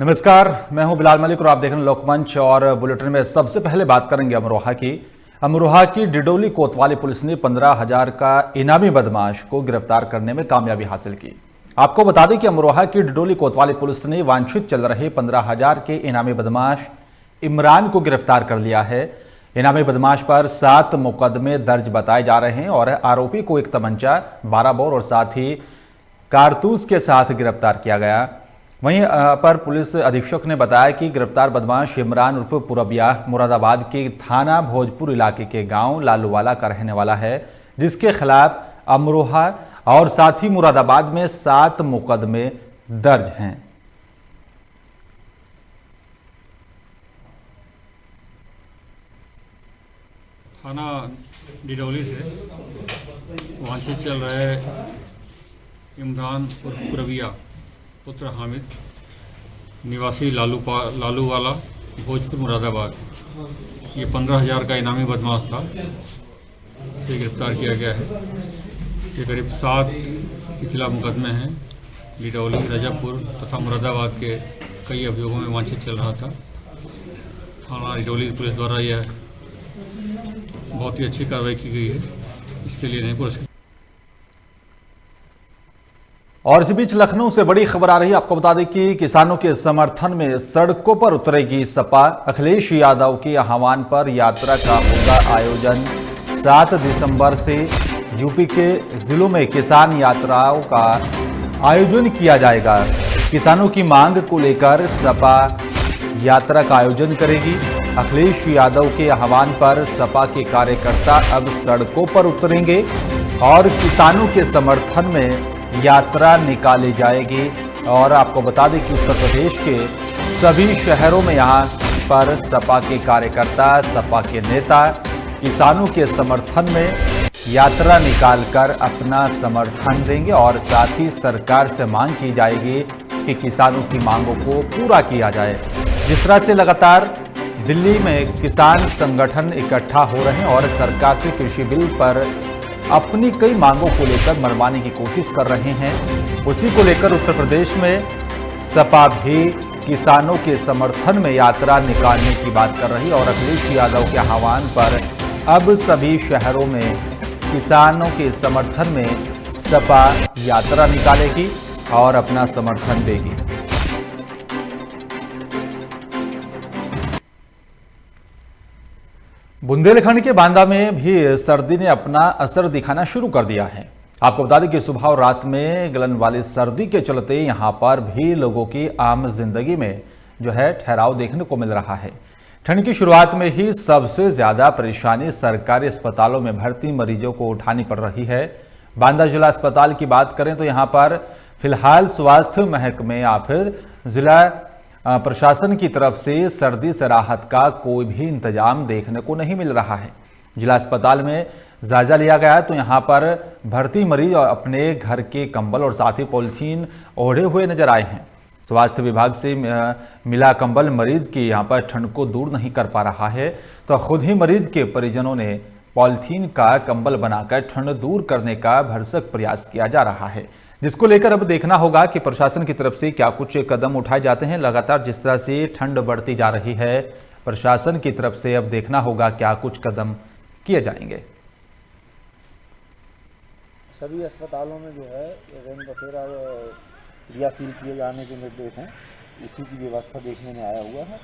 नमस्कार, मैं हूं बिलाल मलिक और आप देख रहे हैं लोकमंच। और बुलेटिन में सबसे पहले बात करेंगे अमरोहा की डिडोली कोतवाली पुलिस ने 15,000 का इनामी बदमाश को गिरफ्तार करने में कामयाबी हासिल की। आपको बता दें कि अमरोहा की डिडोली कोतवाली पुलिस ने वांछित चल रहे 15,000 के इनामी बदमाश इमरान को गिरफ्तार कर लिया है। इनामी बदमाश पर 7 मुकदमे दर्ज बताए जा रहे हैं और आरोपी को एक तमंचा, 12 बोर और साथ ही कारतूस के साथ गिरफ्तार किया गया। वहीं अपर पुलिस अधीक्षक ने बताया कि गिरफ्तार बदमाश इमरान उर्फ पुरबिया मुरादाबाद के थाना भोजपुर इलाके के गांव लालूवाला का रहने वाला है, जिसके खिलाफ अमरोहा और साथ ही मुरादाबाद में 7 मुकदमे दर्ज हैं। थाना डिडौली से वांछित चल रहे इमरान उर्फ पुरबिया पुत्र हामिद निवासी लालूवाला भोजपुर मुरादाबाद, ये 15,000 का इनामी बदमाश था, इसे गिरफ्तार किया गया है। ये करीब 7 के खिलाफ मुकदमे हैं। डिडौली, रजापुर तथा मुरादाबाद के कई अभियोगों में वांछित चल रहा था। थाना डिडौली पुलिस द्वारा यह बहुत ही अच्छी कार्रवाई की गई है, इसके लिए नहीं पुरस्कृत। और इसी बीच लखनऊ से बड़ी खबर आ रही है। आपको बता दें कि किसानों के समर्थन में सड़कों पर उतरेगी सपा। अखिलेश यादव के आह्वान पर यात्रा का होगा आयोजन। 7 दिसंबर से यूपी के जिलों में किसान यात्राओं का आयोजन किया जाएगा। किसानों की मांग को लेकर सपा यात्रा का आयोजन करेगी। अखिलेश यादव के आह्वान पर सपा के कार्यकर्ता अब सड़कों पर उतरेंगे और किसानों के समर्थन में यात्रा निकाली जाएगी। और आपको बता दें कि उत्तर प्रदेश के सभी शहरों में यहां पर सपा के कार्यकर्ता, सपा के नेता किसानों के समर्थन में यात्रा निकालकर अपना समर्थन देंगे और साथ ही सरकार से मांग की जाएगी कि किसानों की मांगों को पूरा किया जाए। जिस तरह से लगातार दिल्ली में किसान संगठन इकट्ठा हो रहे हैं और सरकार से कृषि बिल पर अपनी कई मांगों को लेकर मनवाने की कोशिश कर रहे हैं, उसी को लेकर उत्तर प्रदेश में सपा भी किसानों के समर्थन में यात्रा निकालने की बात कर रही है। और अखिलेश यादव के आह्वान पर अब सभी शहरों में किसानों के समर्थन में सपा यात्रा निकालेगी और अपना समर्थन देगी। बुंदेलखंड के बांदा में भी सर्दी ने अपना असर दिखाना शुरू कर दिया है। आपको बता दें कि सुबह और रात में गलन वाली सर्दी के चलते यहां पर भी लोगों की आम जिंदगी में जो है ठहराव देखने को मिल रहा है। ठंड की शुरुआत में ही सबसे ज्यादा परेशानी सरकारी अस्पतालों में भर्ती मरीजों को उठानी पड़ रही है। बांदा जिला अस्पताल की बात करें तो यहां पर फिलहाल स्वास्थ्य महकमे या फिर जिला प्रशासन की तरफ से सर्दी से राहत का कोई भी इंतजाम देखने को नहीं मिल रहा है। जिला अस्पताल में जायजा लिया गया तो यहां पर भर्ती मरीज अपने घर के कंबल और साथ ही पॉलिथीन ओढ़े हुए नजर आए हैं। स्वास्थ्य विभाग से मिला कंबल मरीज की यहां पर ठंड को दूर नहीं कर पा रहा है, तो खुद ही मरीज के परिजनों ने पॉलिथीन का कंबल बनाकर ठंड दूर करने का भरसक प्रयास किया जा रहा है, जिसको लेकर अब देखना होगा कि प्रशासन की तरफ से क्या कुछ कदम उठाए जाते हैं। लगातार जिस तरह से ठंड बढ़ती जा रही है, प्रशासन की तरफ से अब देखना होगा क्या कुछ कदम किए जाएंगे। सभी अस्पतालों में जो है रैन बसेरा क्रियाशील किए जाने के निर्देश हैं, इसी की व्यवस्था देखने में आया हुआ है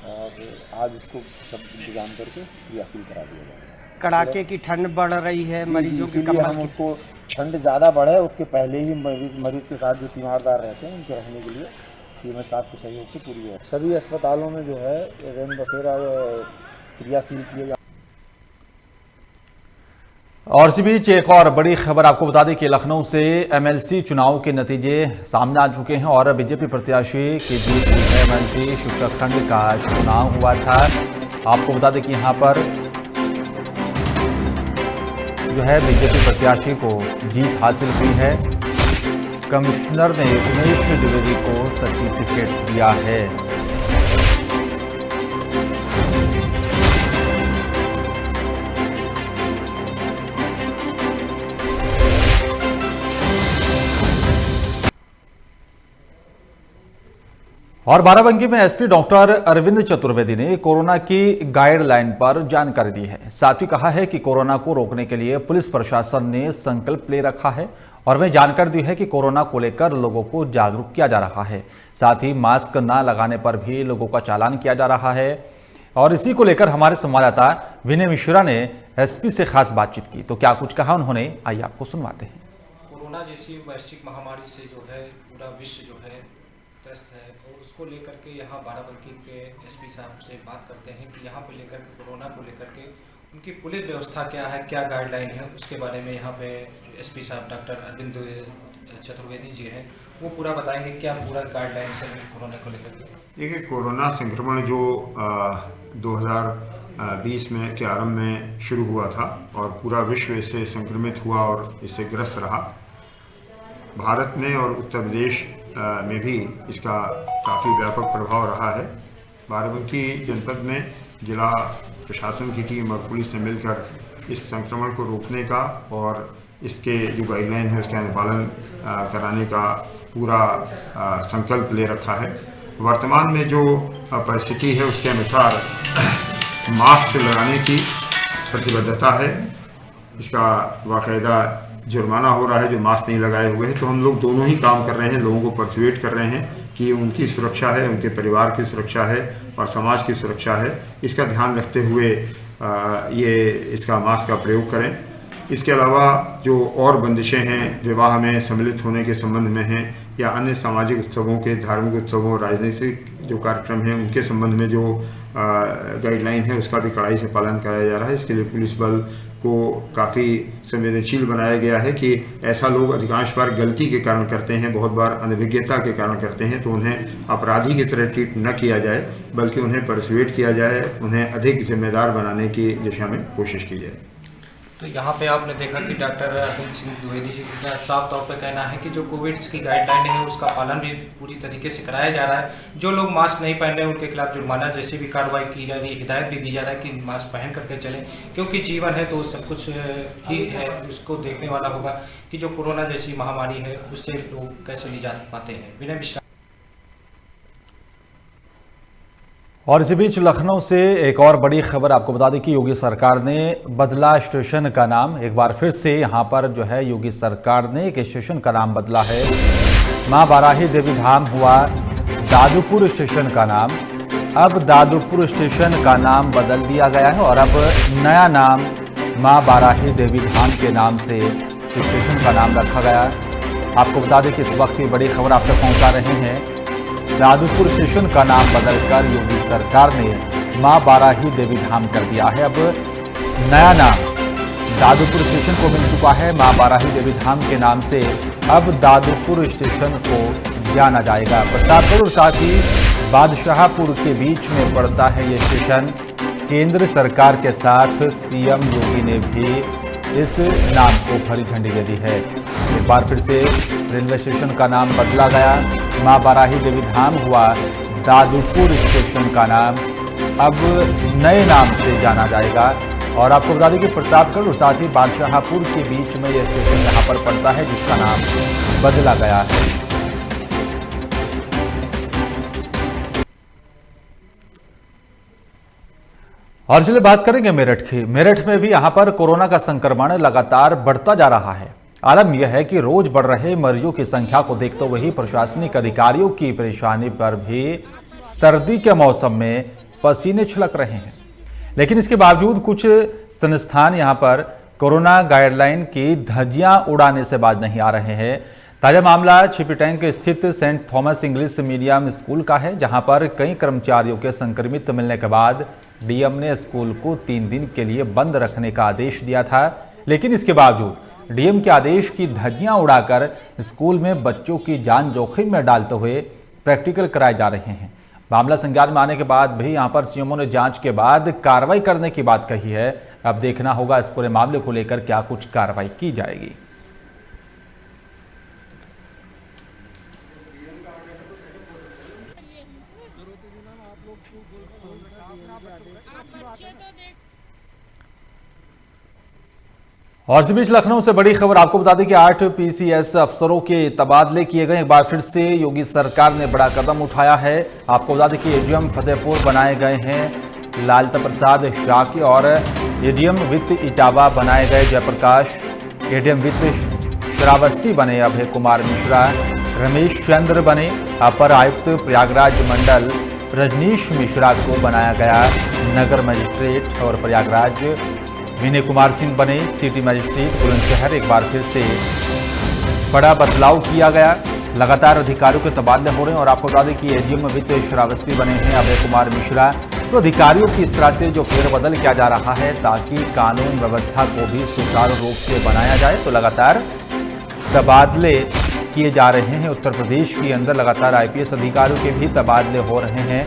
और आज इसको सब इंतजाम करके क्रियाशील करा दिया जाएगा। कड़ाके की ठंड बढ़ रही है, मरीजों के कंबल हम उसको ठंड ज़्यादा बढ़े उसके पहले ही मरीज के साथ जो तीमारदार रहते हैं उनके रहने के लिए सीएमएच साहब के सहयोग से पूरी है। सभी अस्पतालों में जो है रैन बसेरा क्रियाशील किए जा। और इसी बीच एक और बड़ी खबर आपको बता दें कि लखनऊ से एमएलसी चुनाव के नतीजे सामने आ चुके हैं और बीजेपी प्रत्याशी की जीत हुई है। एमएलसी शिवचक का चुनाव हुआ था। आपको बता दें कि यहाँ पर जो है बीजेपी प्रत्याशी को जीत हासिल हुई है। कमिश्नर ने उमेश द्विवेदी को सर्टिफिकेट दिया है। और बाराबंकी में एसपी डॉक्टर अरविंद चतुर्वेदी ने कोरोना की गाइडलाइन पर जानकारी दी है। साथ ही कहा है कि कोरोना को रोकने के लिए पुलिस प्रशासन ने संकल्प ले रखा है और वह जानकारी दी है कि कोरोना को लेकर लोगों को जागरूक किया जा रहा है। साथ ही मास्क न लगाने पर भी लोगों का चालान किया जा रहा है। और इसी को लेकर हमारे संवाददाता विनय मिश्रा ने एसपी से खास बातचीत की, तो क्या कुछ कहा उन्होंने, आइए आपको सुनवाते हैं। कोरोना जैसी वैश्विक महामारी से जो है पूरा विश्व जो है त्रस्त है, तो उसको लेकर के यहाँ बाराबंकी के एसपी साहब से बात करते हैं कि यहाँ पे लेकर के कोरोना को लेकर के उनकी पुलिस व्यवस्था क्या है, क्या गाइडलाइन है, उसके बारे में यहाँ पे एसपी साहब डॉक्टर अरविंद चतुर्वेदी जी हैं, वो पूरा बताएंगे क्या पूरा गाइडलाइन है कोरोना को लेकर के। देखिए, कोरोना संक्रमण जो 2020 में के आरंभ में शुरू हुआ था और पूरा विश्व इससे संक्रमित हुआ और इससे ग्रस्त रहा। भारत में और उत्तर प्रदेश में भी इसका काफ़ी व्यापक प्रभाव रहा है। बाराबंकी जनपद में जिला प्रशासन की टीम और पुलिस ने मिलकर इस संक्रमण को रोकने का और इसके जो गाइडलाइन है उसका अनुपालन कराने का पूरा संकल्प ले रखा है। वर्तमान में जो परिस्थिति है उसके अनुसार मास्क लगाने की प्रतिबद्धता है। इसका बाकायदा जुर्माना हो रहा है जो मास्क नहीं लगाए हुए हैं। तो हम लोग दोनों ही काम कर रहे हैं, लोगों को परसुएट कर रहे हैं कि उनकी सुरक्षा है, उनके परिवार की सुरक्षा है और समाज की सुरक्षा है। इसका ध्यान रखते हुए इसका मास्क का प्रयोग करें। इसके अलावा जो और बंदिशें हैं विवाह में सम्मिलित होने के संबंध में हैं या अन्य सामाजिक उत्सवों के, धार्मिक उत्सवों, राजनीतिक जो कार्यक्रम हैं उनके संबंध में जो गाइडलाइन है उसका भी कड़ाई से पालन कराया जा रहा है। इसके लिए पुलिस बल को काफ़ी संवेदनशील बनाया गया है कि ऐसा लोग अधिकांश बार गलती के कारण करते हैं, बहुत बार अनभिज्ञता के कारण करते हैं, तो उन्हें अपराधी की तरह ट्रीट न किया जाए बल्कि उन्हें परसुएट किया जाए, उन्हें अधिक जिम्मेदार बनाने की दिशा में कोशिश की जाए। तो यहाँ पे आपने देखा कि डॉक्टर अरविंद सिंह द्विवेदी जी का साफ तौर पे कहना है कि जो कोविड की गाइडलाइन है उसका पालन भी पूरी तरीके से कराया जा रहा है। जो लोग मास्क नहीं पहन रहे उनके खिलाफ जुर्माना जैसी भी कार्रवाई की जा रही है, हिदायत भी दी जा रहा है कि मास्क पहन करके चलें, क्योंकि जीवन है तो सब कुछ ही है, उसको देखने वाला होगा कि जो कोरोना जैसी महामारी है उससे लोग कैसे निजात पाते हैं। विनय मिश्रा। और इसी बीच लखनऊ से एक और बड़ी खबर आपको बता दें कि योगी सरकार ने बदला स्टेशन का नाम। एक बार फिर से यहां पर जो है योगी सरकार ने एक स्टेशन का नाम बदला है। मां बाराही देवी धाम हुआ दादूपुर स्टेशन का नाम। अब दादूपुर स्टेशन का नाम बदल दिया गया है और अब नया नाम मां बाराही देवी धाम के नाम से स्टेशन का नाम रखा गया। आपको बता दें कि इस वक्त की बड़ी खबर आप तक पहुंचा रहे हैं। दादूपुर स्टेशन का नाम बदलकर योगी सरकार ने मां बाराही देवी धाम कर दिया है। अब नया नाम दादूपुर स्टेशन को मिल चुका है। मां बाराही देवी धाम के नाम से अब दादूपुर स्टेशन को जाना जाएगा। प्रतापगढ़ और साथ ही बादशाहपुर के बीच में पड़ता है ये स्टेशन। केंद्र सरकार के साथ सीएम योगी ने भी इस नाम को हरी झंडी दे दी है। एक बार फिर से रेलवे स्टेशन का नाम बदला गया। मां बाराही देवी धाम हुआ दादूपुर स्टेशन का नाम अब नए नाम से जाना जाएगा। और आपको बता दें कि प्रतापगढ़ और साथ ही बादशाहपुर के बीच में यह स्टेशन यहाँ पर पड़ता है जिसका नाम बदला गया है। और चलिए बात करेंगे मेरठ की। मेरठ में भी यहाँ पर कोरोना का संक्रमण लगातार बढ़ता जा रहा है। आलम यह है कि रोज बढ़ रहे मरीजों की संख्या को देखते हुए ही प्रशासनिक अधिकारियों की परेशानी पर भी सर्दी के मौसम में पसीने छिड़क रहे हैं। लेकिन इसके बावजूद कुछ संस्थान यहां पर कोरोना गाइडलाइन की धज्जियां उड़ाने से बाज नहीं आ रहे हैं। ताजा मामला छिपीटैंक स्थित Saint Thomas English medium school का है, जहां पर कई कर्मचारियों के संक्रमित मिलने के बाद डीएम ने स्कूल को 3 दिन के लिए बंद रखने का आदेश दिया था। लेकिन इसके बावजूद डीएम के आदेश की धज्जियां उड़ाकर स्कूल में बच्चों की जान जोखिम में डालते हुए प्रैक्टिकल कराए जा रहे हैं। मामला संज्ञान में आने के बाद भी यहां पर सीएमओ ने जांच के बाद कार्रवाई करने की बात कही है। अब देखना होगा इस पूरे मामले को लेकर क्या कुछ कार्रवाई की जाएगी। और इस बीच लखनऊ से बड़ी खबर आपको बता दें कि 8 पीसीएस अफसरों के तबादले किए गए। एक बार फिर से योगी सरकार ने बड़ा कदम उठाया है। आपको बता दें कि एडीएम फतेहपुर बनाए गए हैं लालता प्रसाद शाक्य और एडीएम वित्त इटावा बनाए गए जयप्रकाश। एडीएम वित्त श्रावस्ती बने अभय कुमार मिश्रा। रमेश चंद्र बने अपर आयुक्त प्रयागराज मंडल। रजनीश मिश्रा को बनाया गया नगर मजिस्ट्रेट और प्रयागराज। विनय कुमार सिंह बने सिटी मजिस्ट्रेट बुलंदशहर। एक बार फिर से बड़ा बदलाव किया गया। लगातार अधिकारियों के तबादले हो रहे हैं और आपको बता दें कि एडीएम वित्त श्रावस्ती बने हैं अभय कुमार मिश्रा। तो अधिकारियों की इस तरह से जो फेरबदल किया जा रहा है ताकि कानून व्यवस्था को भी सुचारू रूप से बनाया जाए। तो लगातार तबादले किए जा रहे हैं। उत्तर प्रदेश के अंदर लगातार आईपीएस अधिकारियों के भी तबादले हो रहे हैं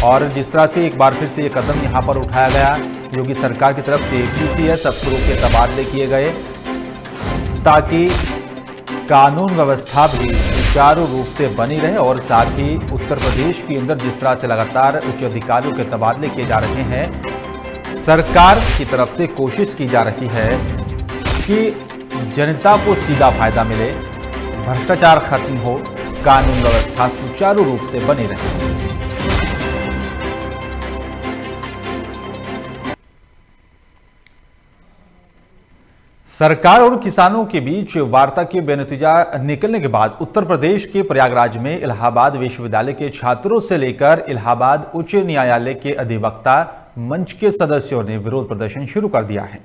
और जिस तरह से एक बार फिर से ये कदम यहाँ पर उठाया गया योगी सरकार की तरफ से पीसीएस अफसरों के तबादले किए गए ताकि कानून व्यवस्था भी सुचारू रूप से बनी रहे और साथ ही उत्तर प्रदेश के अंदर जिस तरह से लगातार उच्च अधिकारियों के तबादले किए जा रहे हैं, सरकार की तरफ से कोशिश की जा रही है कि जनता को सीधा फायदा मिले, भ्रष्टाचार खत्म हो, कानून व्यवस्था सुचारू रूप से बनी रहे। सरकार और किसानों के बीच वार्ता के बेनतीजा निकलने के बाद उत्तर प्रदेश के प्रयागराज में इलाहाबाद विश्वविद्यालय के छात्रों से लेकर इलाहाबाद उच्च न्यायालय के अधिवक्ता मंच के सदस्यों ने विरोध प्रदर्शन शुरू कर दिया है।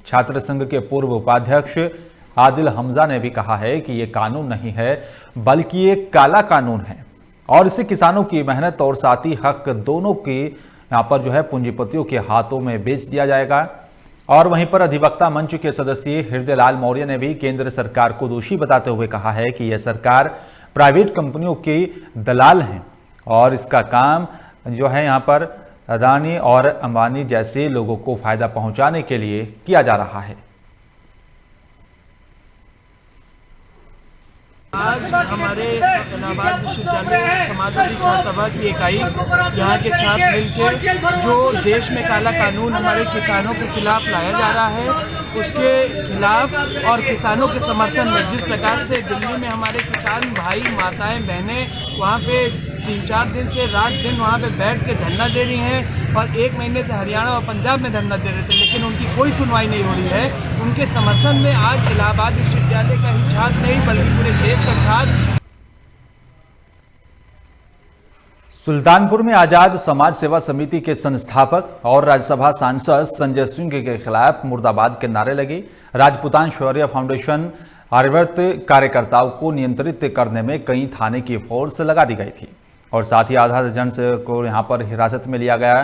छात्र संघ के पूर्व उपाध्यक्ष आदिल हमजा ने भी कहा है कि ये कानून नहीं है बल्कि ये काला कानून है और इसे किसानों की मेहनत और साथ ही हक दोनों के यहाँ पर जो है पूंजीपतियों के हाथों में बेच दिया जाएगा। और वहीं पर अधिवक्ता मंच के सदस्य हृदयलाल मौर्य ने भी केंद्र सरकार को दोषी बताते हुए कहा है कि यह सरकार प्राइवेट कंपनियों के दलाल हैं और इसका काम जो है यहाँ पर अदानी और अंबानी जैसे लोगों को फायदा पहुंचाने के लिए किया जा रहा है। आज हमारे इलाहाबाद विश्वविद्यालय समाजवादी छात्र सभा की इकाई यहाँ के छात्र मिलकर जो देश में काला कानून हमारे किसानों के खिलाफ लाया जा रहा है उसके खिलाफ और किसानों के समर्थन में जिस प्रकार से दिल्ली में हमारे किसान भाई माताएं बहनें वहाँ पे 3-4 दिन से रात दिन वहाँ पे बैठ के धरना दे रही हैं और 1 महीने से हरियाणा और पंजाब में धरना दे रहे थे लेकिन उनकी कोई सुनवाई नहीं हो रही है। उनके समर्थन में आज इलाहाबाद विश्वविद्यालय का ही छात्र नहीं बल्कि पूरे देश का छात्र सुल्तानपुर में आजाद समाज सेवा समिति के संस्थापक और राज्यसभा सांसद संजय सिंह के खिलाफ मुर्दाबाद के नारे लगे। राजपूतान शौर्य फाउंडेशन आर्यव्रत कार्यकर्ताओं को नियंत्रित करने में कई थाने की फोर्स लगा दी गई थी और साथ ही आधा दर्जन को यहां पर हिरासत में लिया गया।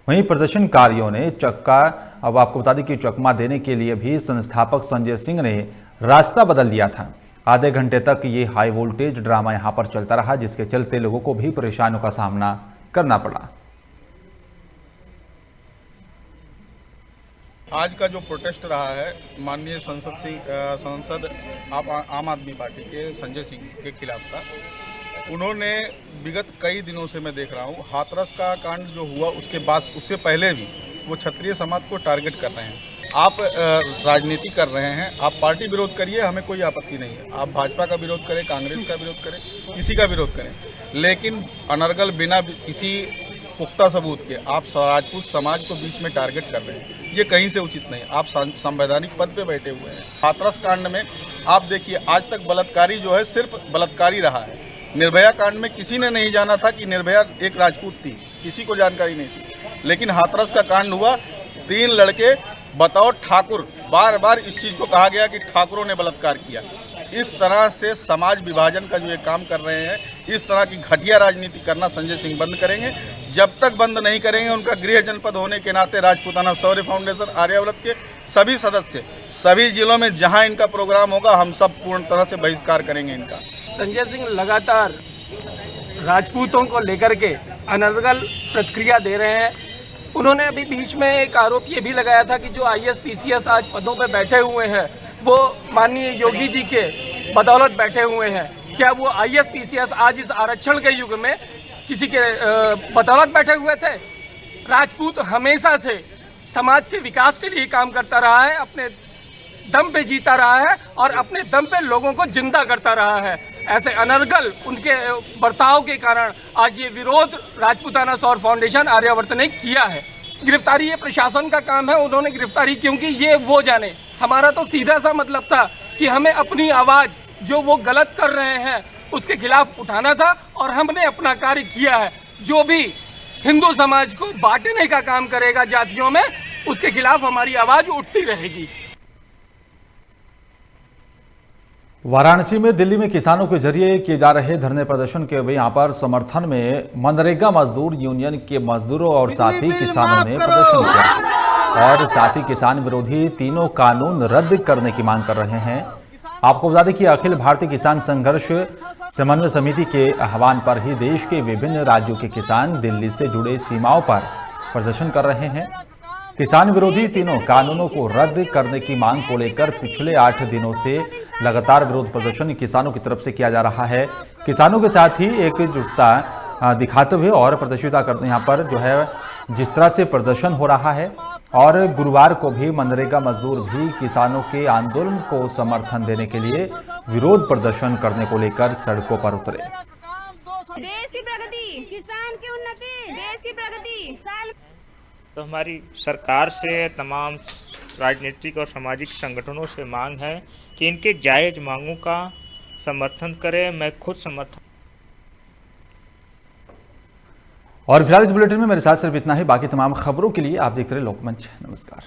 वहीं प्रदर्शनकारियों ने अब आपको बता दें कि चकमा देने के लिए भी संस्थापक संजय सिंह ने रास्ता बदल दिया था। आधे घंटे तक ये हाई वोल्टेज ड्रामा यहां पर चलता रहा जिसके चलते लोगों को भी परेशानियों का सामना करना पड़ा। आज का जो प्रोटेस्ट रहा है माननीय सांसद आम आदमी पार्टी के संजय सिंह के खिलाफ था। उन्होंने विगत कई दिनों से मैं देख रहा हूँ हाथरस का कांड जो हुआ उसके बाद उससे पहले भी वो क्षत्रिय समाज को टारगेट कर रहे हैं। आप राजनीति कर रहे हैं, आप पार्टी विरोध करिए, हमें कोई आपत्ति नहीं है। आप भाजपा का विरोध करें, कांग्रेस का विरोध करें, किसी का विरोध करें, लेकिन अनर्गल बिना किसी पुख्ता सबूत के आप राजपूत समाज को बीच में टारगेट कर रहे हैं, ये कहीं से उचित नहीं। आप संवैधानिक पद पे बैठे हुए हैं। हाथरस कांड में आप देखिए आज तक बलात्कारी जो है सिर्फ बलात्कारी रहा है। निर्भया कांड में किसी ने नहीं जाना था कि निर्भया एक राजपूत थी, किसी को जानकारी नहीं थी, लेकिन हाथरस का कांड हुआ, 3 लड़के बतौर ठाकुर, बार बार इस चीज़ को कहा गया कि ठाकुरों ने बलात्कार किया। इस तरह से समाज विभाजन का जो ये काम कर रहे हैं, इस तरह की घटिया राजनीति करना संजय सिंह बंद करेंगे। जब तक बंद नहीं करेंगे उनका गृह जनपद होने के नाते राजपूताना शौर्य फाउंडेशन आर्याव्रत के सभी सदस्य सभी जिलों में जहां इनका प्रोग्राम होगा हम सब पूर्ण तरह से बहिष्कार करेंगे इनका। संजय सिंह लगातार राजपूतों को लेकर के अनर्गल प्रतिक्रिया दे रहे हैं। उन्होंने अभी बीच में एक आरोप ये भी लगाया था कि जो आईएएस पीसीएस आज पदों पे बैठे हुए हैं वो माननीय योगी जी के बदौलत बैठे हुए हैं। क्या वो आईएएस पीसीएस आज इस आरक्षण के युग में किसी के बदौलत बैठे हुए थे? राजपूत हमेशा से समाज के विकास के लिए काम करता रहा है, अपने दम पे जीता रहा है और अपने दम पे लोगों को जिंदा करता रहा है। ऐसे अनर्गल उनके बर्ताव के कारण आज ये विरोध राजपूताना सौर फाउंडेशन आर्यावर्त ने किया है। गिरफ्तारी ये प्रशासन का काम है, उन्होंने गिरफ्तारी क्यों की ये वो जाने। हमारा तो सीधा सा मतलब था कि हमें अपनी आवाज़ जो वो गलत कर रहे हैं उसके खिलाफ उठाना था और हमने अपना कार्य किया है। जो भी हिंदू समाज को बांटने का काम करेगा जातियों में, उसके खिलाफ हमारी आवाज़ उठती रहेगी। वाराणसी में दिल्ली में किसानों के जरिए किए जा रहे धरने प्रदर्शन के यहाँ पर समर्थन में मनरेगा मजदूर यूनियन के मजदूरों और साथ ही किसानों ने प्रदर्शन किया और साथ ही किसान विरोधी तीनों कानून रद्द करने की मांग कर रहे हैं। आपको बता दें कि अखिल भारतीय किसान संघर्ष समन्वय समिति के आह्वान पर ही देश के विभिन्न राज्यों के किसान दिल्ली से जुड़े सीमाओं पर प्रदर्शन कर रहे हैं। किसान विरोधी तीनों कानूनों को रद्द करने की मांग को लेकर पिछले 8 दिनों से लगातार विरोध प्रदर्शन किसानों की तरफ से किया जा रहा है। किसानों के साथ ही एकजुटता दिखाते हुए और प्रदर्शिता करते यहाँ पर जो है जिस तरह से प्रदर्शन हो रहा है और गुरुवार को भी मनरेगा मजदूर भी किसानों के आंदोलन को समर्थन देने के लिए विरोध प्रदर्शन करने को लेकर सड़कों पर उतरे। देश की प्रगति, किसान की उन्नति, देश की प्रगति। तो हमारी सरकार से, तमाम राजनीतिक और सामाजिक संगठनों से मांग है कि इनके जायज मांगों का समर्थन करें। मैं खुद समर्थन। और फिलहाल इस बुलेटिन में मेरे साथ सिर्फ इतना ही। बाकी तमाम खबरों के लिए आप देखते रहे लोकमंच। नमस्कार।